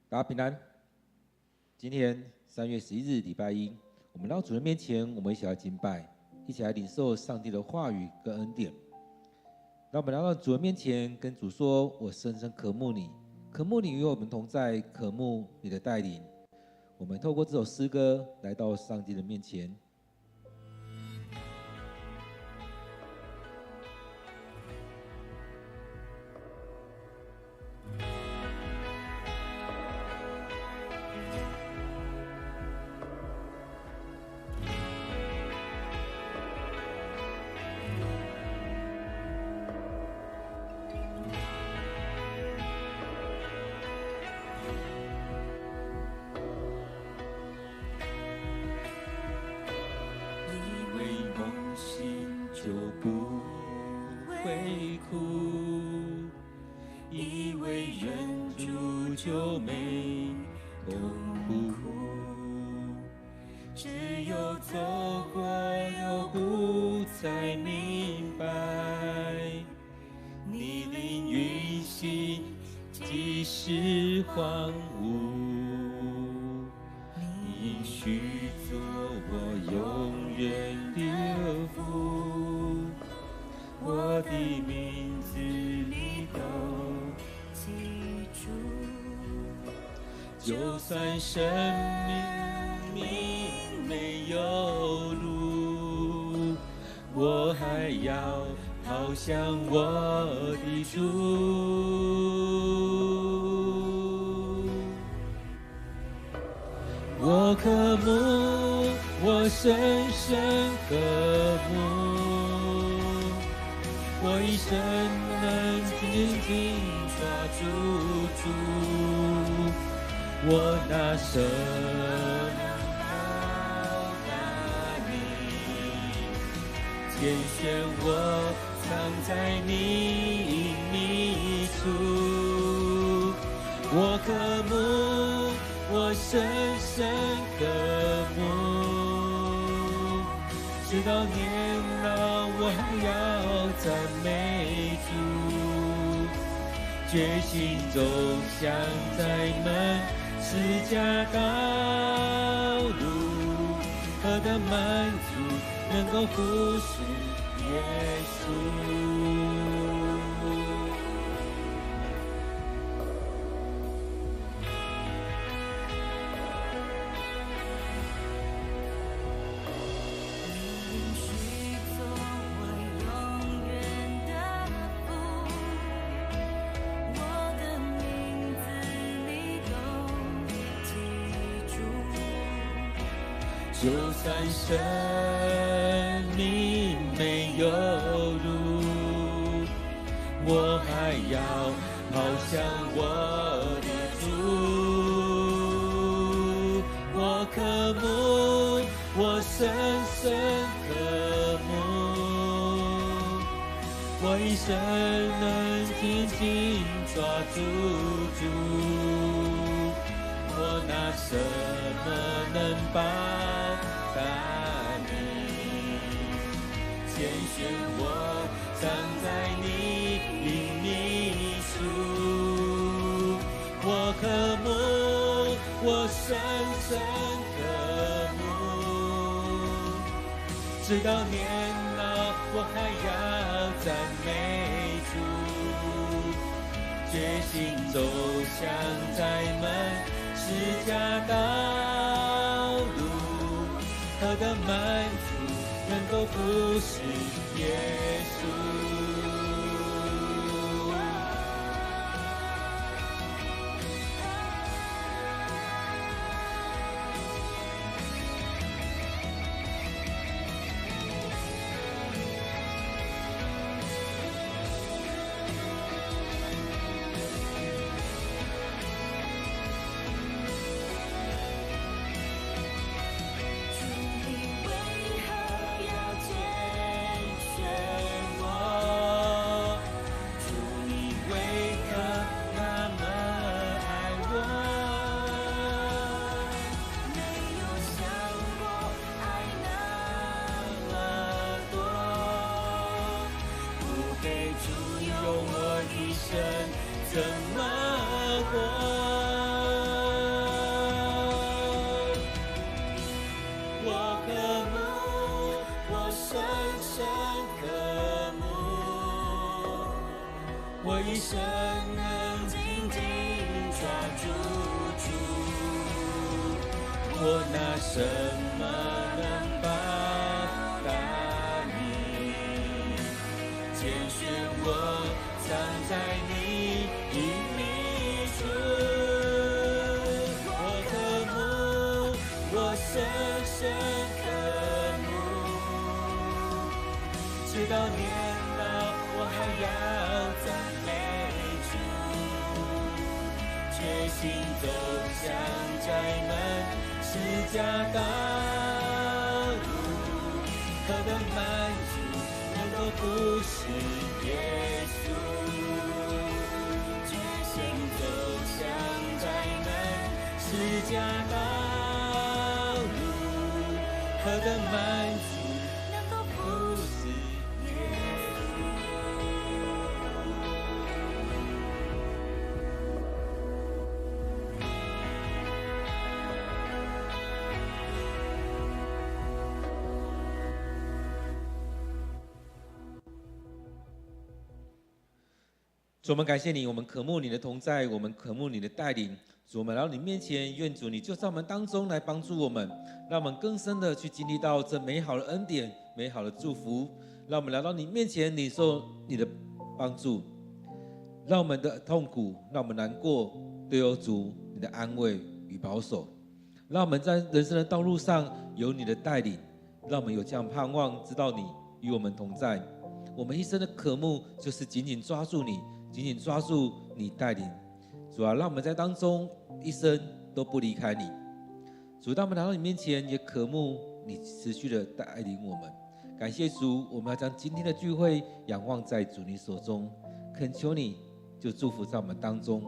大家平安。今天3月11日，礼拜一，我们到主人面前，我们一起来敬拜，一起来领受上帝的话语跟恩典。让我们来到主人面前，跟主说：“我深深渴慕你，渴慕你与我们同在，渴慕你的带领。”我们透过这首诗歌来到上帝的面前。就不会哭，以为忍住就没痛苦，只有走过又不再明白，你令运行即是荒芜，你应许做我永远的福。我的名字你都记住，就算生命没有路，我还要跑向我的主。我渴慕，我深深渴慕，我一生能紧紧抓住主，我拿什么报答你？拣选我藏在你隐秘处，我渴慕，我深深渴慕，直到年老我还要赞美主，决心走向在门十架道路，何等满足能够服侍耶稣。就算生命没有路，我还要跑向我的主。我渴慕，我深深渴慕，我一生能紧紧抓住主，我拿什么能帮拣选我藏在你隐秘处，我渴慕，我深深渴慕，直到年老我还要赞美主，决心走向在门十架道路，何等满足能够服侍耶稣。怎么过？一生能紧紧抓住主。我拿什么能报答你？拣选我藏在你隐秘处。我渴慕，我深深渴慕，直到年老我还要赞美主，决心走向窄门十架道路，何等满足能够不是耶稣，决心走向窄门十架道路，何等满足能够不是耶主，我们感谢你，我们渴慕你的同在，我们渴慕你的带领。主，我们来到你面前，愿主你就在我们当中来帮助我们，让我们更深的去经历到这美好的恩典、美好的祝福。让我们来到你面前，领受你的帮助，让我们的痛苦，让我们难过，都有主你的安慰与保守。让我们在人生的道路上有你的带领，让我们有这样盼望，知道你与我们同在。我们一生的渴慕就是紧紧抓住你，紧紧抓住你带领。主啊，让我们在当中一生都不离开你。主，当我们来到你面前，也渴慕你持续的带领我们。感谢主，我们要将今天的聚会仰望在主你手中，恳求你就祝福在我们当中。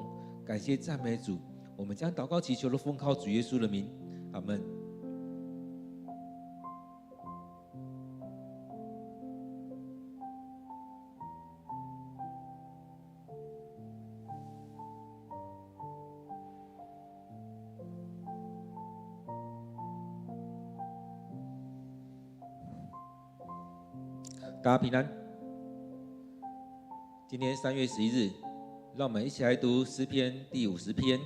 感谢赞美主，我们将祷告祈求的奉靠主耶稣的名，阿们。大家平安。今天3月11日，让我们一起来读诗篇第50篇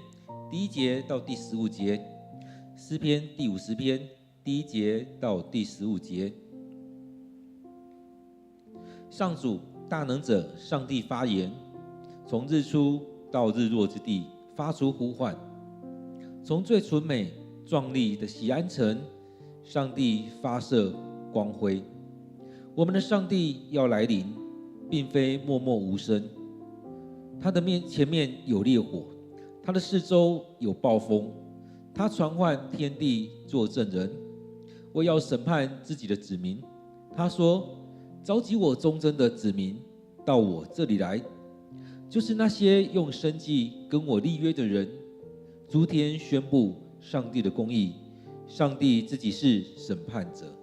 第1节到第15节。诗篇第50篇第1节到第15节。上主大能者上帝发言，从日出到日落之地发出呼唤，从最纯美壮丽的锡安城，上帝发射光辉。我们的上帝要来临，并非默默无声。他的前面有烈火，他的四周有暴风。他传唤天地作证人，我要审判自己的子民。他说：召集我忠贞的子民到我这里来，就是那些用生计跟我立约的人。诸天宣布上帝的公义，上帝自己是审判者。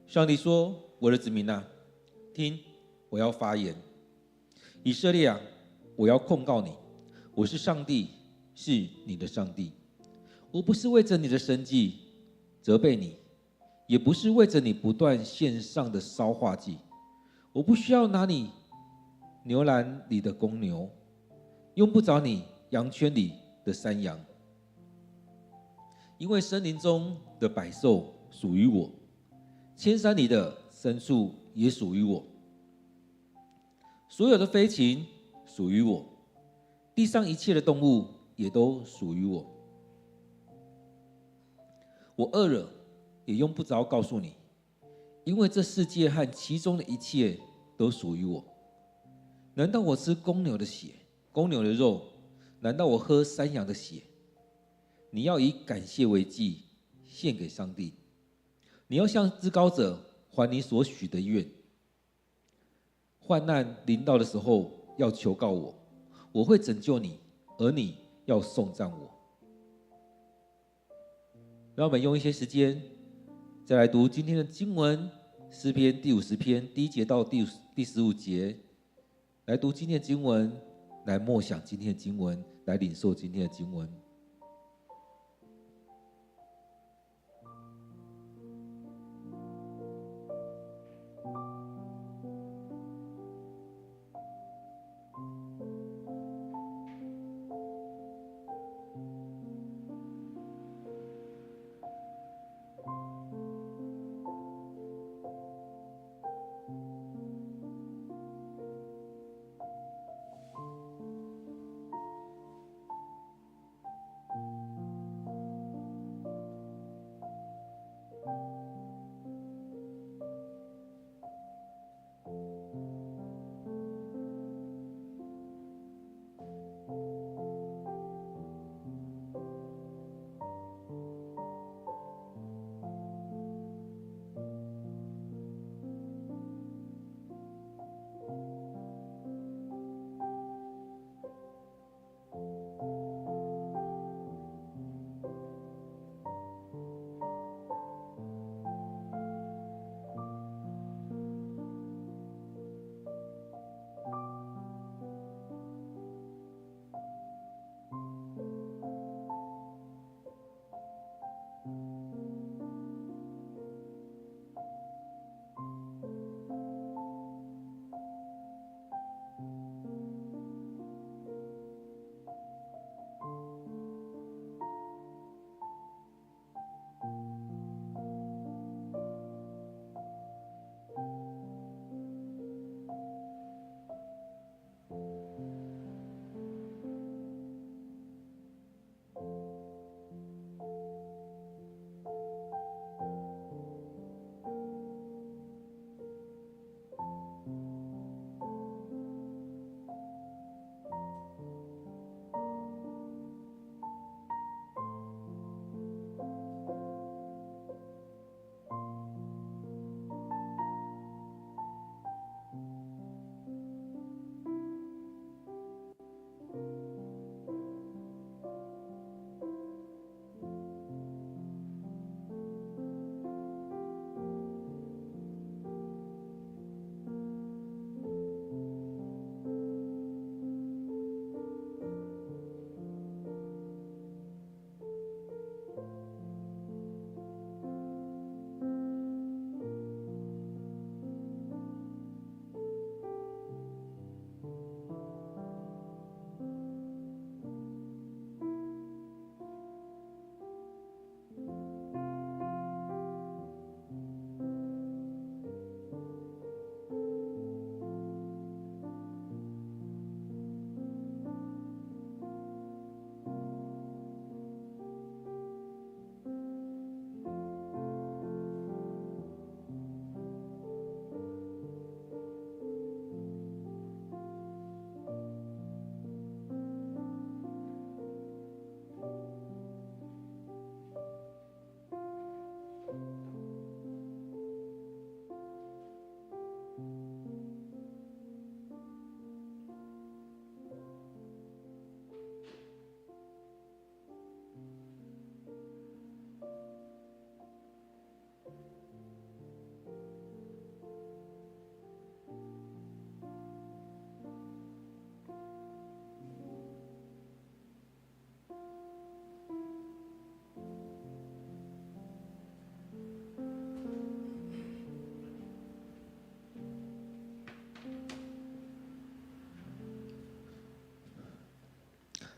上帝说：我的子民啊，听，我要发言。以色列啊，我要控告你。我是上帝，是你的上帝。我不是为着你的生计责备你，也不是为着你不断献上的烧化祭。我不需要拿你牛栏里的公牛，用不着你羊圈里的山羊，因为森林中的百兽属于我，千山里的牲畜也属于我，所有的飞禽属于我，地上一切的动物也都属于我。我饿了，也用不着告诉你，因为这世界和其中的一切都属于我。难道我吃公牛的血，公牛的肉？难道我喝山羊的血？你要以感谢为祭，献给上帝。你要向至高者还你所许的愿。患难临到的时候，要求告我，我会拯救你，而你要颂赞我。让我们用一些时间，再来读今天的经文，诗篇第50篇第1节到第15节，来读今天的经文，来默想今天的经文，来领受今天的经文。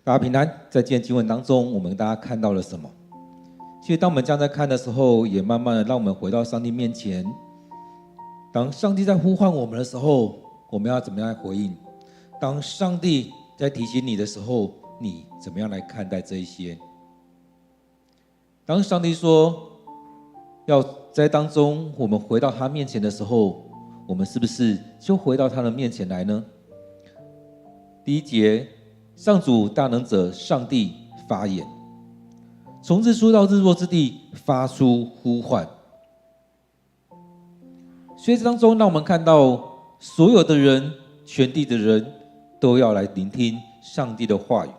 大家平安。在今天经文当中，我们大家看到了什么？其实当我们这样在看的时候，也慢慢的让我们回到上帝面前。当上帝在呼唤我们的时候，我们要怎么样来回应？当上帝在提醒你的时候，你怎么样来看待这一些？当上帝说要在当中我们回到他面前的时候，我们是不是就回到他的面前来呢？第一节，上主大能者上帝发言，从日出到日落之地发出呼唤。所以这当中让我们看到所有的人，全地的人都要来聆听上帝的话语，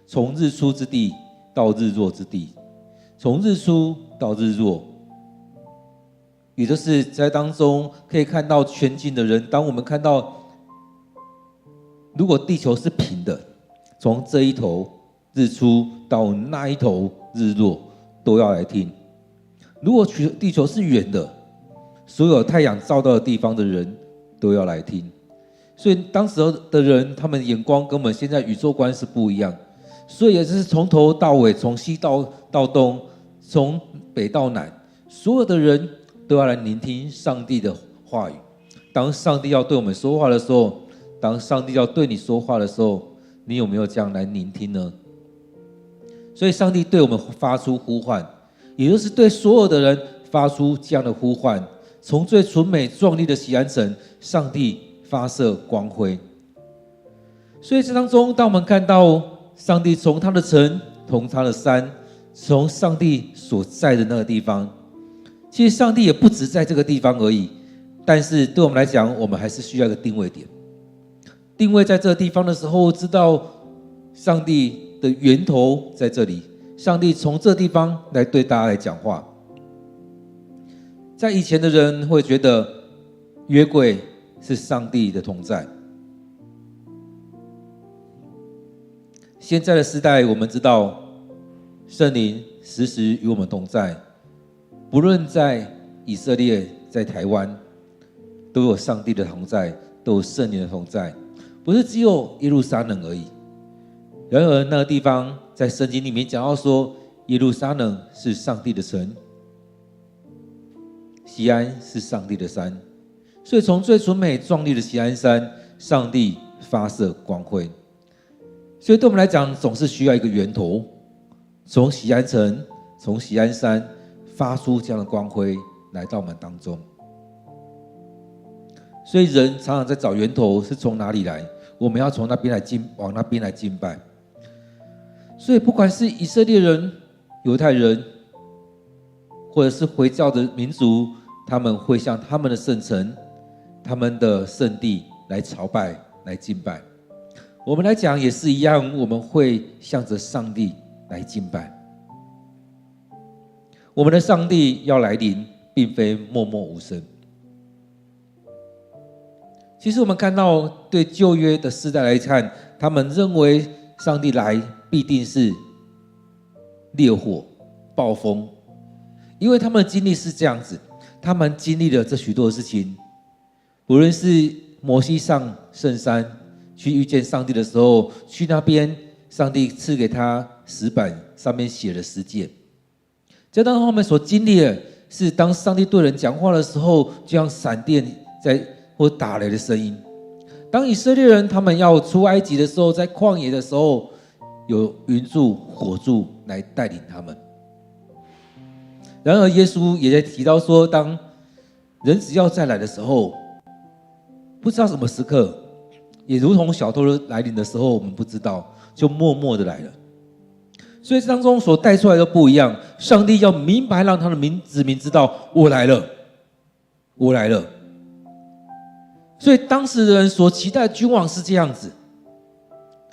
从日出之地到日落之地，从日出到日落，也就是在当中可以看到全境的人。当我们看到如果地球是平的，从这一头日出到那一头日落都要来听。如果地球是圆的，所有太阳照到的地方的人都要来听。所以当时的人，他们眼光跟我们现在宇宙观是不一样，所以也是从头到尾，从西到东，从北到南，所有的人都要来聆听上帝的话语。当上帝要对我们说话的时候，当上帝要对你说话的时候，你有没有这样来聆听呢？所以上帝对我们发出呼唤，也就是对所有的人发出这样的呼唤。从最纯美壮丽的锡安城，上帝发射光辉。所以这当中，当我们看到上帝从他的城，从他的山，从上帝所在的那个地方，其实上帝也不止在这个地方而已。但是对我们来讲，我们还是需要一个定位点。定位在这个地方的时候，知道上帝的源头在这里，上帝从这地方来对大家来讲话。在以前的人会觉得约柜是上帝的同在，现在的时代我们知道圣灵时时与我们同在，不论在以色列在台湾都有上帝的同在，都有圣灵的同在，不是只有耶路撒冷而已。然而那个地方在圣经里面讲到说，耶路撒冷是上帝的城，锡安是上帝的山。所以从最纯美壮丽的锡安山，上帝发射光辉。所以对我们来讲，总是需要一个源头，从锡安城，从锡安山发出这样的光辉来到我们当中。所以人常常在找源头是从哪里来，我们要从那边来往那边来敬拜。所以不管是以色列人、犹太人，或者是回教的民族，他们会向他们的圣城、他们的圣地来朝拜、来敬拜。我们来讲也是一样，我们会向着上帝来敬拜。我们的上帝要来临，并非默默无声。其实我们看到对旧约的世代来看，他们认为上帝来必定是烈火、暴风，因为他们的经历是这样子，他们经历了这许多的事情。无论是摩西上圣山去遇见上帝的时候，去那边上帝赐给他石板，上面写了十诫。这当他们所经历的是，当上帝对人讲话的时候，就像闪电或打雷的声音。当以色列人他们要出埃及的时候，在旷野的时候，有云柱火柱来带领他们。然而耶稣也在提到说，当人子要再来的时候，不知道什么时刻，也如同小偷来临的时候，我们不知道，就默默的来了。所以这当中所带出来的不一样，上帝要明白让他的子民知道，我来了，我来了。所以当时的人所期待的君王是这样子，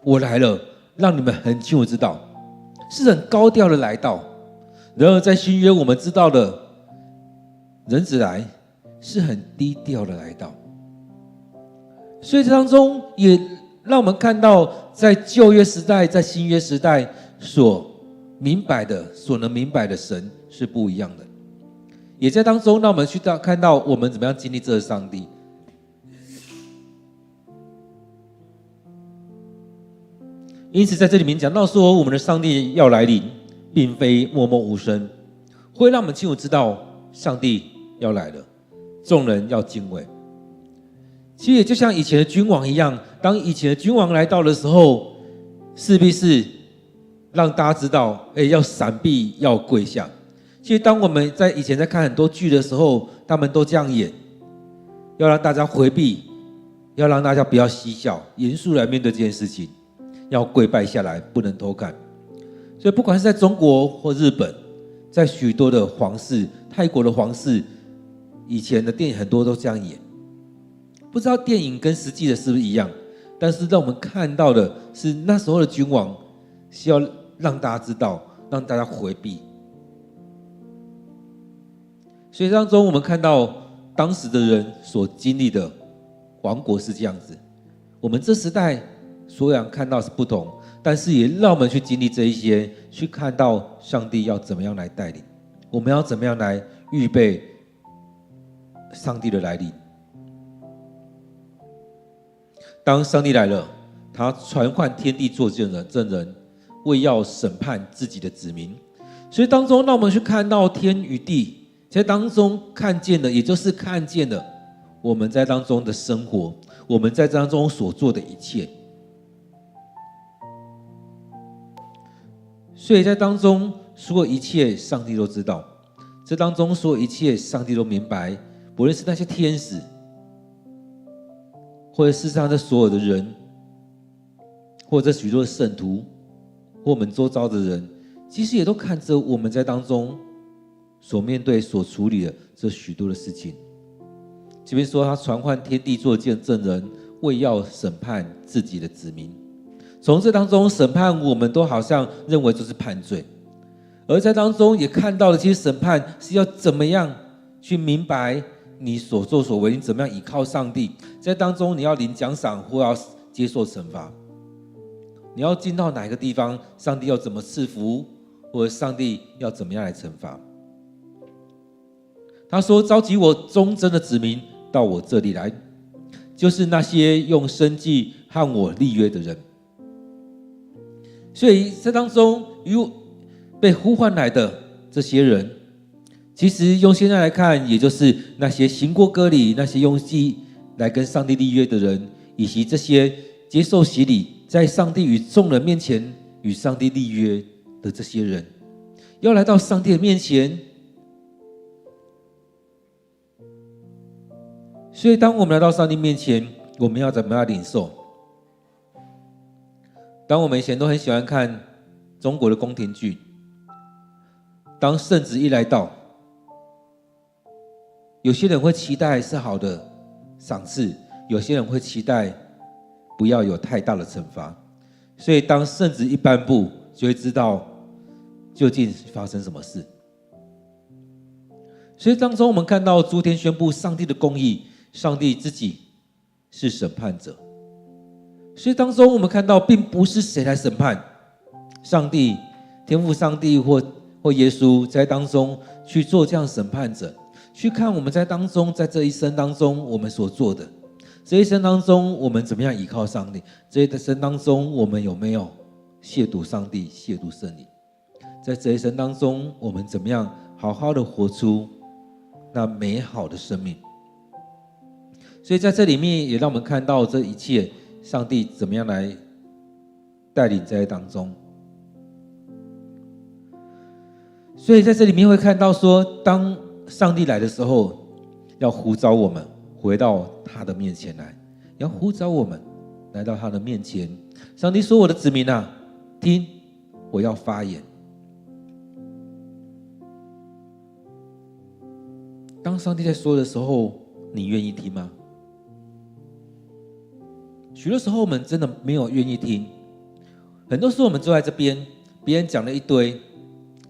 我来了，让你们很清楚知道，是很高调的来到。然而在新约我们知道的，人子来是很低调的来到。所以这当中也让我们看到，在旧约时代，在新约时代所明白的、所能明白的神是不一样的。也在当中让我们去看到我们怎么样经历这个上帝。因此在这里面讲到说，我们的上帝要来临，并非默默无声，会让我们清楚知道上帝要来了，众人要敬畏。其实也就像以前的君王一样，当以前的君王来到的时候，势必是让大家知道，要闪避，要跪下。其实当我们在以前在看很多剧的时候，他们都这样演，要让大家回避，要让大家不要嬉笑，严肃来面对这件事情，要跪拜下来，不能偷看。所以不管是在中国或日本，在许多的皇室，泰国的皇室，以前的电影很多都这样演。不知道电影跟实际的是不是一样，但是让我们看到的是那时候的君王是要让大家知道，让大家回避。所以当中我们看到当时的人所经历的王国是这样子，我们这时代所有人看到是不同，但是也让我们去经历这一些，去看到上帝要怎么样来带领，我们要怎么样来预备上帝的来临。当上帝来了，他传唤天地做证人，为要审判自己的子民。所以当中让我们去看到天与地，在当中看见的，也就是看见了我们在当中的生活，我们在当中所做的一切。所以在当中所有一切上帝都知道，这当中所有一切上帝都明白，不论是那些天使，或者世上的所有的人，或者许多的圣徒，或我们周遭的人，其实也都看着我们在当中所面对、所处理的这许多的事情。这边说他传唤天地做见证人，为要审判自己的子民。从这当中审判，我们都好像认为就是判罪，而在当中也看到了，其实审判是要怎么样去明白你所作所为，你怎么样依靠上帝，在当中你要领奖赏或要接受惩罚，你要进到哪个地方，上帝要怎么赐福，或者上帝要怎么样来惩罚。他说召集我忠贞的子民到我这里来，就是那些用生计和我立约的人。所以在当中被呼唤来的这些人，其实用现在来看，也就是那些行过割礼、那些用祭来跟上帝立约的人，以及这些接受洗礼，在上帝与众人面前与上帝立约的这些人，要来到上帝的面前。所以当我们来到上帝面前，我们要怎么样领受？当我们以前都很喜欢看中国的宫廷剧，当圣旨一来到，有些人会期待是好的赏赐，有些人会期待不要有太大的惩罚。所以当圣旨一颁布，就会知道究竟发生什么事。所以当中我们看到诸天宣布上帝的公义，上帝自己是审判者。所以当中我们看到并不是谁来审判，上帝、天父上帝或耶稣在当中去做这样审判者，去看我们在当中，在这一生当中我们所做的，这一生当中我们怎么样依靠上帝，这一生当中我们有没有亵渎上帝、亵渎圣灵，在这一生当中我们怎么样好好的活出那美好的生命。所以在这里面也让我们看到这一切上帝怎么样来带领在当中。所以在这里面会看到说，当上帝来的时候，要呼召我们回到他的面前来，要呼召我们来到他的面前。上帝说：“我的子民啊，听，我要发言。”当上帝在说的时候，你愿意听吗？许多时候我们真的没有愿意听，很多时候我们坐在这边，别人讲了一堆，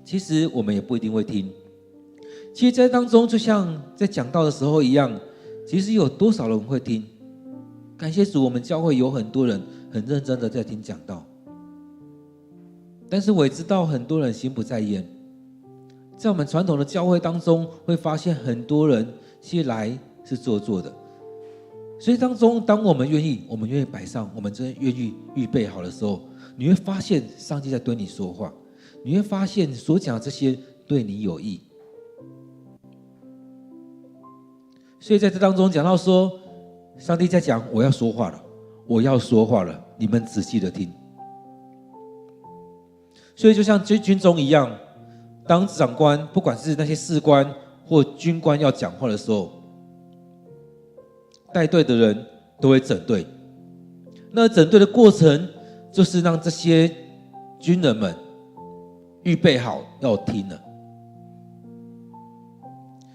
其实我们也不一定会听。其实在当中就像在讲道的时候一样，其实有多少人会听？感谢主，我们教会有很多人很认真的在听讲道，但是我也知道很多人心不在焉。在我们传统的教会当中，会发现很多人其实来是做作的，所以当中，当我们愿意摆上，我们真的愿意预备好的时候，你会发现上帝在对你说话，你会发现所讲的这些对你有益。所以在这当中讲到说，上帝在讲我要说话了，我要说话了，你们仔细的听。所以就像军中一样，当长官不管是那些士官或军官要讲话的时候，带队的人都会整队。那整队的过程就是让这些军人们预备好要听了。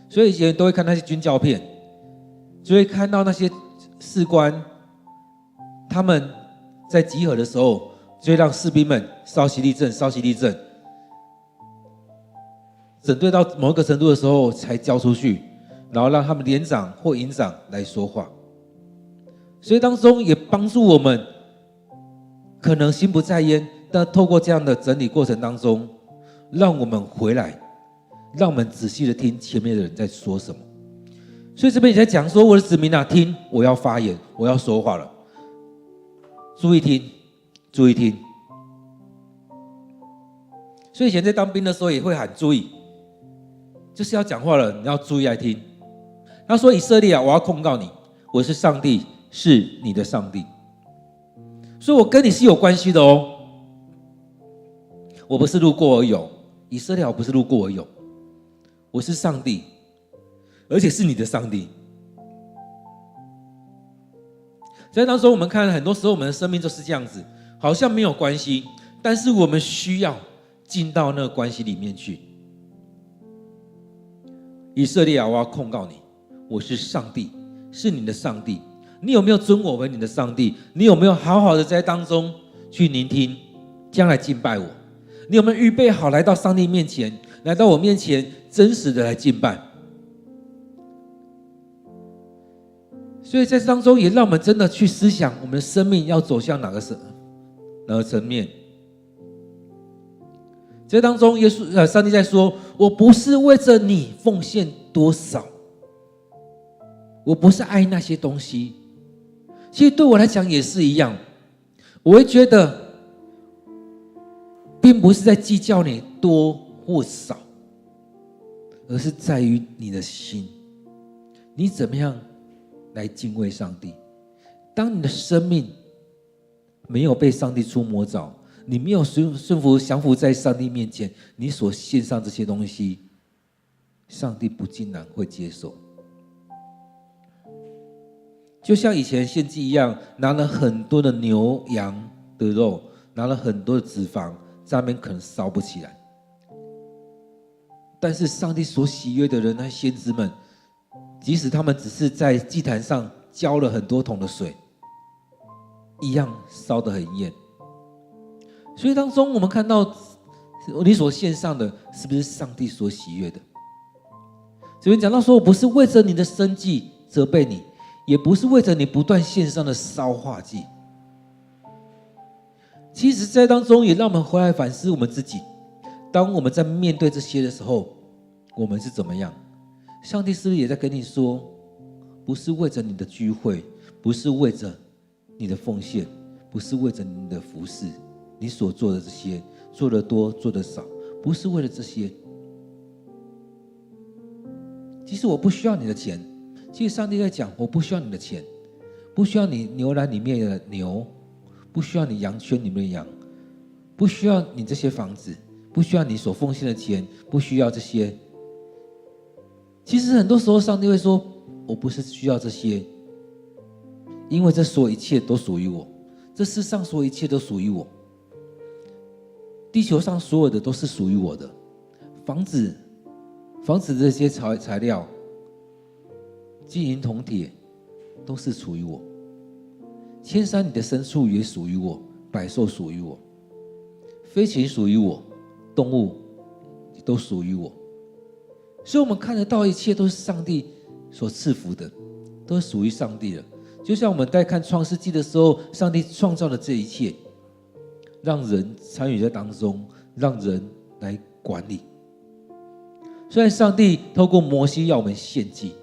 所以以前都会看那些军教片，就会看到那些士官他们在集合的时候，就会让士兵们稍息立正，稍息立正，整队到某一个程度的时候才交出去，然后让他们连长或营长来说话。所以当中也帮助我们可能心不在焉，但透过这样的整理过程当中，让我们回来，让我们仔细的听前面的人在说什么。所以这边也在讲说，我的子民啊，听，我要发言，我要说话了，注意听，注意听。所以以前在当兵的时候也会喊注意，就是要讲话了，你要注意来听。他说：以色列啊，我要控告你，我是上帝，是你的上帝。所以我跟你是有关系的哦，我不是路过而有，以色列我不是路过而有，我是上帝，而且是你的上帝。在当中我们看很多时候我们的生命就是这样子，好像没有关系，但是我们需要进到那个关系里面去。以色列啊，我要控告你，我是上帝，是你的上帝。你有没有尊我为你的上帝？你有没有好好的在当中去聆听，将来敬拜我？你有没有预备好来到上帝面前，来到我面前，真实的来敬拜？所以在当中也让我们真的去思想，我们的生命要走向哪个层面。在当中上帝在说，我不是为着你奉献多少，我不是爱那些东西。其实对我来讲也是一样，我会觉得并不是在计较你多或少，而是在于你的心，你怎么样来敬畏上帝。当你的生命没有被上帝触摸着，你没有降服在上帝面前，你所献上这些东西，上帝不尽然会接受。就像以前献祭一样，拿了很多的牛羊的肉，拿了很多的脂肪，在那边可能烧不起来。但是上帝所喜悦的人，那先知们，即使他们只是在祭坛上浇了很多桶的水，一样烧得很艳。所以当中我们看到你所献上的是不是上帝所喜悦的？这边讲到说，我不是为着你的生计责备你，也不是为着你不断献上的烧化祭。其实在当中也让我们回来反思我们自己，当我们在面对这些的时候，我们是怎么样？上帝是不是也在跟你说，不是为着你的聚会，不是为着你的奉献，不是为着你的服事，你所做的这些，做得多做得少，不是为了这些。其实我不需要你的钱，其实上帝在讲，我不需要你的钱，不需要你牛栏里面的牛，不需要你羊圈里面的羊，不需要你这些房子，不需要你所奉献的钱，不需要这些。其实很多时候上帝会说，我不是需要这些，因为这所有一切都属于我，这世上所有一切都属于我，地球上所有的都是属于我的。房子的这些材料，金银铜铁都是属于我，千山里的牲畜也属于我，百兽属于我，飞禽属于我，动物都属于我。所以我们看得到一切都是上帝所赐福的，都是属于上帝的。就像我们在看创世纪的时候，上帝创造的这一切，让人参与在当中，让人来管理。虽然上帝透过摩西要我们献祭，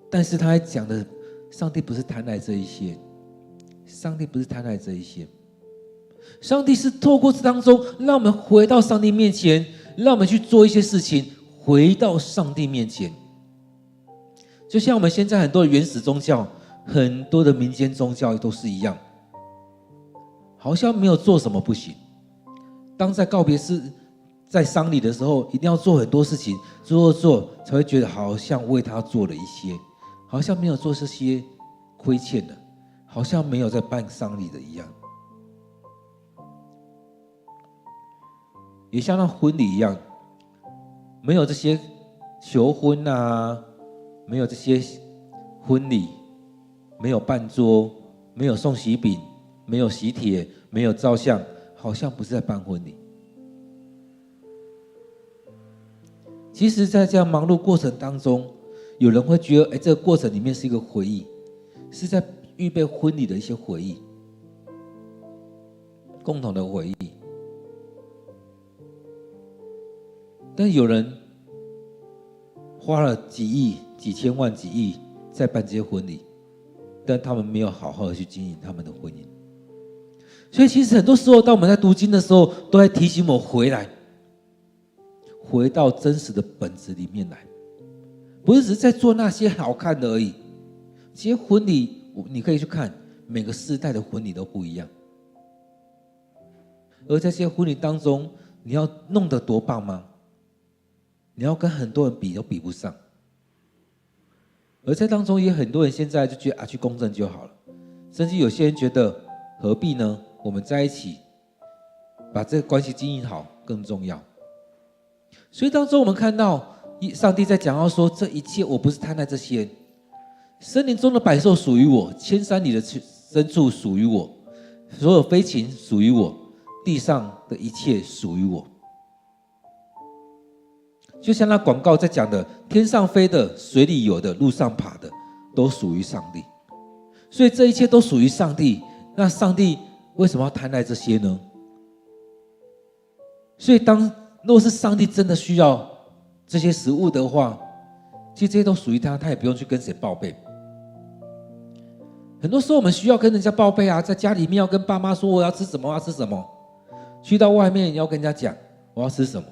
但是他还讲的上帝不是贪爱这一些，上帝不是贪爱这一些，上帝是透过这当中，让我们回到上帝面前，让我们去做一些事情，回到上帝面前。就像我们现在很多的原始宗教，很多的民间宗教都是一样，好像没有做什么不行。当在告别式、在丧礼的时候，一定要做很多事情，做才会觉得好像为他做了一些，好像没有做这些亏欠的，好像没有在办丧礼的一样。也像那婚礼一样，没有这些求婚啊，没有这些婚礼，没有办桌，没有送喜饼，没有喜帖，没有照相，好像不是在办婚礼。其实在这样忙碌过程当中，有人会觉得这个过程里面是一个回忆，是在预备婚礼的一些回忆，共同的回忆。但有人花了几亿、几千万、几亿在办这些婚礼，但他们没有好好的去经营他们的婚姻。所以其实很多时候，当我们在读经的时候，都在提醒我回来，回到真实的本质里面来，不是只是在做那些好看的而已。这些婚礼你可以去看，每个世代的婚礼都不一样，而在这些婚礼当中，你要弄得多棒吗？你要跟很多人比都比不上。而在当中也很多人现在就觉得去公证就好了，甚至有些人觉得何必呢？我们在一起把这个关系经营好更重要。所以当中我们看到上帝在讲到说，这一切我不是贪爱这些，森林中的百兽属于我，千山里的牲畜属于我，所有飞禽属于我，地上的一切属于我。就像那广告在讲的，天上飞的、水里游的、路上爬的，都属于上帝。所以这一切都属于上帝。那上帝为什么要贪爱这些呢？所以若是上帝真的需要这些食物的话，其实这些都属于他，他也不用去跟谁报备。很多时候我们需要跟人家报备啊，在家里面要跟爸妈说我要吃什么，我要吃什么；去到外面要跟人家讲我要吃什么；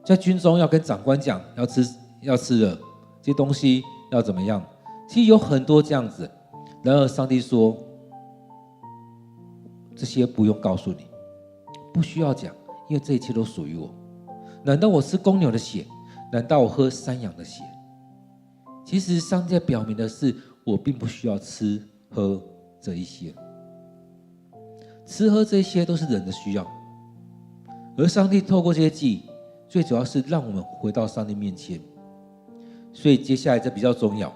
在军中要跟长官讲要吃了这些东西要怎么样。其实有很多这样子，然而上帝说这些不用告诉你，不需要讲，因为这一切都属于我。难道我吃公牛的血？难道我喝山羊的血？其实上帝表明的是，我并不需要吃喝这一些，吃喝这些都是人的需要，而上帝透过这些祭，最主要是让我们回到上帝面前。所以接下来这比较重要。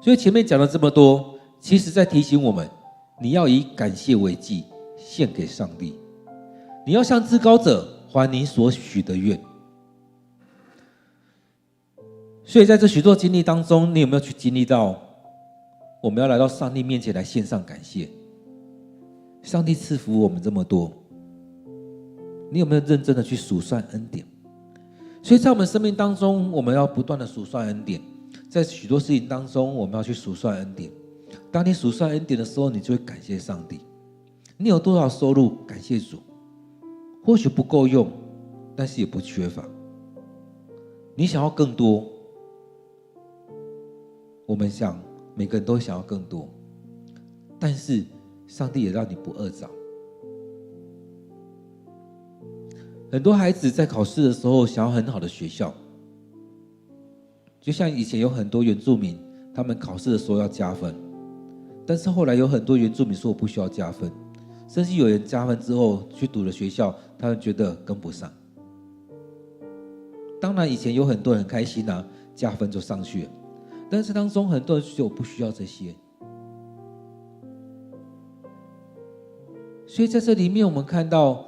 所以前面讲了这么多，其实在提醒我们，你要以感谢为祭，献给上帝。你要向至高者还你所许的愿。所以在这许多经历当中，你有没有去经历到，我们要来到上帝面前来献上感谢？上帝赐福我们这么多，你有没有认真的去数算恩典？所以在我们生命当中，我们要不断的数算恩典。在许多事情当中，我们要去数算恩典。当你数算恩典的时候，你就会感谢上帝。你有多少收入，感谢主。或许不够用，但是也不缺乏。你想要更多，我们想每个人都想要更多，但是上帝也让你不饿着。很多孩子在考试的时候想要很好的学校，就像以前有很多原住民，他们考试的时候要加分，但是后来有很多原住民说我不需要加分，甚至有人加分之后去读了学校，他们觉得跟不上。当然以前有很多人很开心啊，加分就上去了，但是当中很多人觉得我不需要这些。所以在这里面我们看到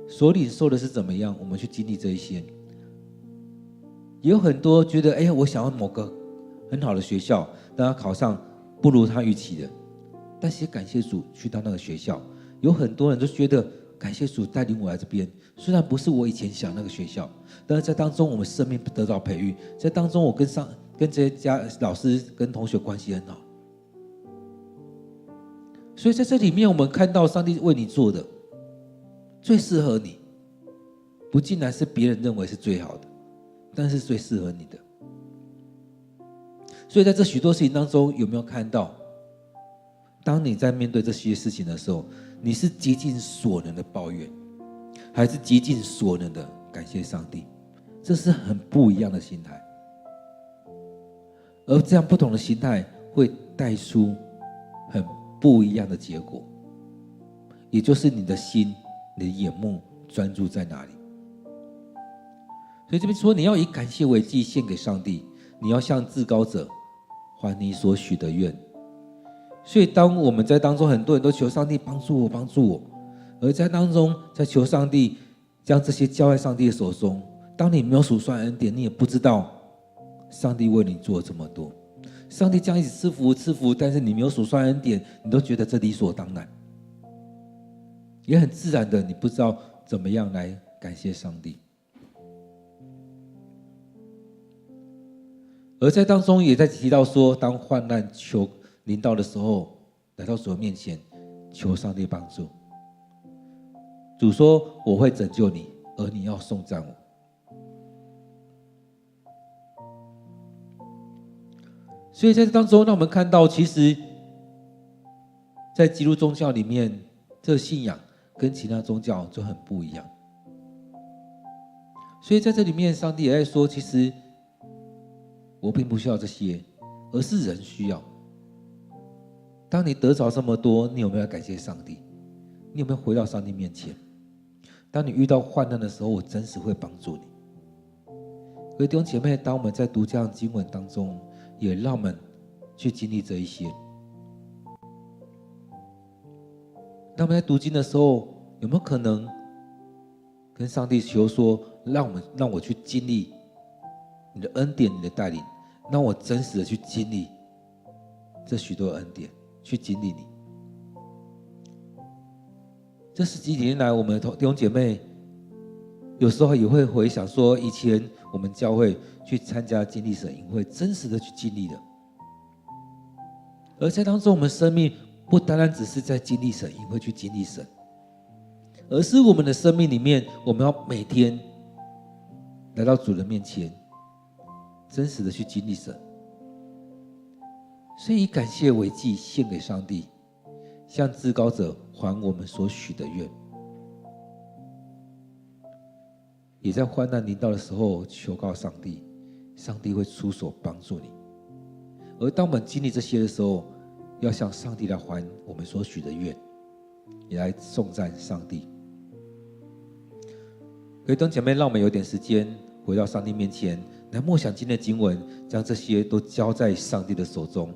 所领受的是怎么样，我们去经历这一些。也有很多觉得我想要某个很好的学校，但他考上不如他预期的，但是也感谢主去到那个学校。有很多人都觉得感谢主带领我来这边，虽然不是我以前想那个学校，但是在当中我们生命得到培育，在当中我跟跟这些老师跟同学关系很好。所以在这里面，我们看到上帝为你做的最适合你，不尽然是别人认为是最好的，但是最适合你的。所以在这许多事情当中，有没有看到，当你在面对这些事情的时候，你是极尽所能的抱怨，还是极尽所能的感谢上帝？这是很不一样的心态。而这样不同的心态会带出很不一样的结果，也就是你的心、你的眼目专注在哪里。所以这边说，你要以感谢为祭献给上帝，你要向至高者还你所许的愿。所以当我们在当中，很多人都求上帝帮助我，帮助我，而在当中在求上帝将这些交在上帝的手中。当你没有数算恩典，你也不知道上帝为你做了这么多。上帝这样一直赐福，但是你没有数算恩典，你都觉得这理所当然，也很自然的，你不知道怎么样来感谢上帝。而在当中也在提到说，当患难临到的时候，来到主的面前求上帝帮助。主说：“我会拯救你，而你要颂赞我。”所以在这当中，让我们看到，其实在基督宗教里面，这个信仰跟其他宗教就很不一样。所以在这里面，上帝也在说，其实我并不需要这些，而是人需要。当你得着这么多，你有没有感谢上帝？你有没有回到上帝面前？当你遇到患难的时候，我真实会帮助你。各位弟兄姐妹，当我们在读这样的经文当中，也让我们去经历这一些。当我们在读经的时候，有没有可能跟上帝求说，让我去经历你的恩典、你的带领，让我真实的去经历这许多恩典，去经历你。这十几年来，我们的弟兄姐妹有时候也会回想说，以前我们教会去参加经历神营会，真实的去经历的。而在当中，我们生命不单单只是在经历神营会去经历神，而是我们的生命里面，我们要每天来到主人面前，真实的去经历神。所以以感谢为祭献给上帝，向至高者还我们所许的愿。也在患难临到的时候求告上帝，上帝会出手帮助你。而当我们经历这些的时候，要向上帝来还我们所许的愿，也来颂赞上帝。各位弟兄姐妹，让我们有点时间回到上帝面前，来默想今天的经文，将这些都交在上帝的手中。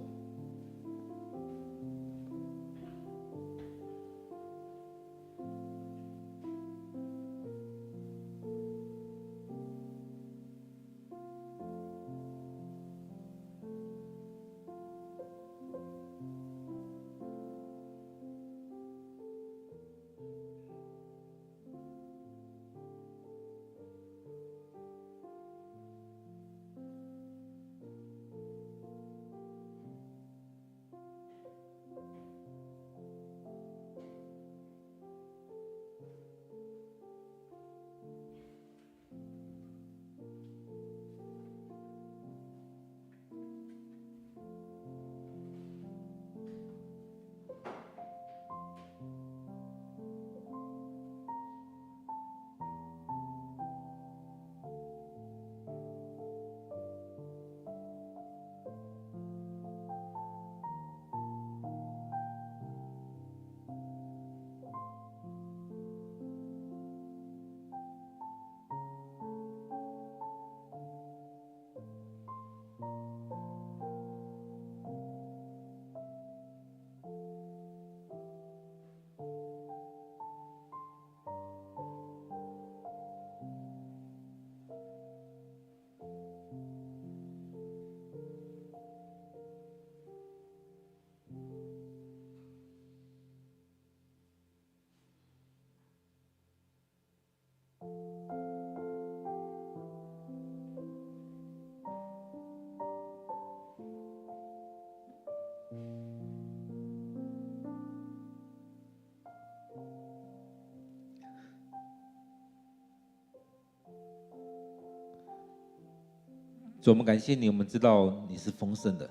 主，我们感谢你，我们知道你是丰盛的，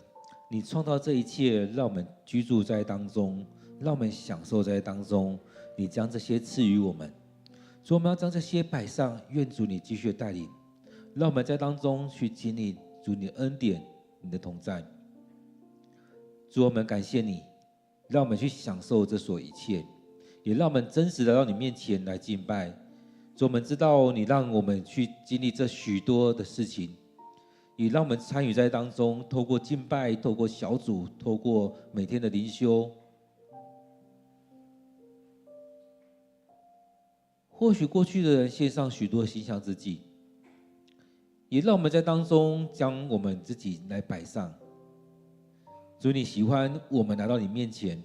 你创造这一切，让我们居住在当中，让我们享受在当中。你将这些赐予我们，主，我们要将这些摆上，愿主你继续带领，让我们在当中去经历主你的恩典，你的同在。主，我们感谢你，让我们去享受这所一切，也让我们真实的到你面前来敬拜。主，我们知道你让我们去经历这许多的事情，也让我们参与在当中，透过敬拜，透过小组，透过每天的灵修。或许过去的人献上许多馨香之祭，也让我们在当中将我们自己来摆上。主，你喜欢我们来到你面前，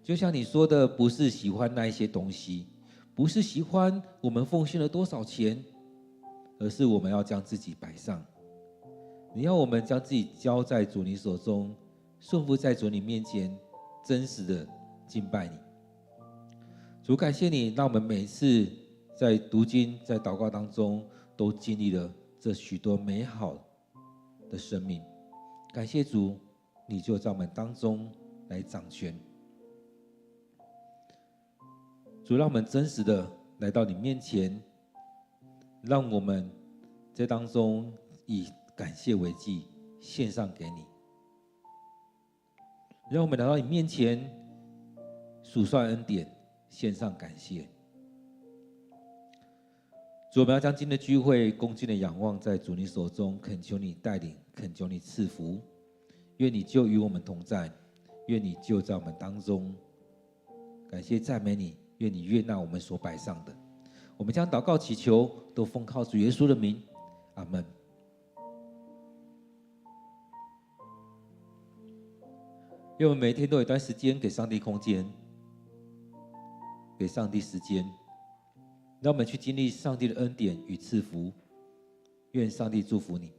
就像你说的，不是喜欢那一些东西，不是喜欢我们奉献了多少钱，而是我们要将自己摆上。你要我们将自己交在主你手中，顺服在主你面前，真实的敬拜你。主，感谢你，让我们每次在读经、在祷告当中，都经历了这许多美好的生命。感谢主，你就在我们当中来掌权。主，让我们真实的来到你面前，让我们在当中以感谢为祭，献上给你。让我们来到你面前，数算恩典，献上感谢。主，我们要将今天的聚会恭敬的仰望在主你手中，恳求你带领，恳求你赐福。愿你就与我们同在，愿你就在我们当中。感谢赞美你，愿你悦纳我们所摆上的。我们将祷告祈求都奉靠主耶稣的名，阿们。愿我们每天都有一段时间给上帝空间，给上帝时间，让我们去经历上帝的恩典与赐福。愿上帝祝福你。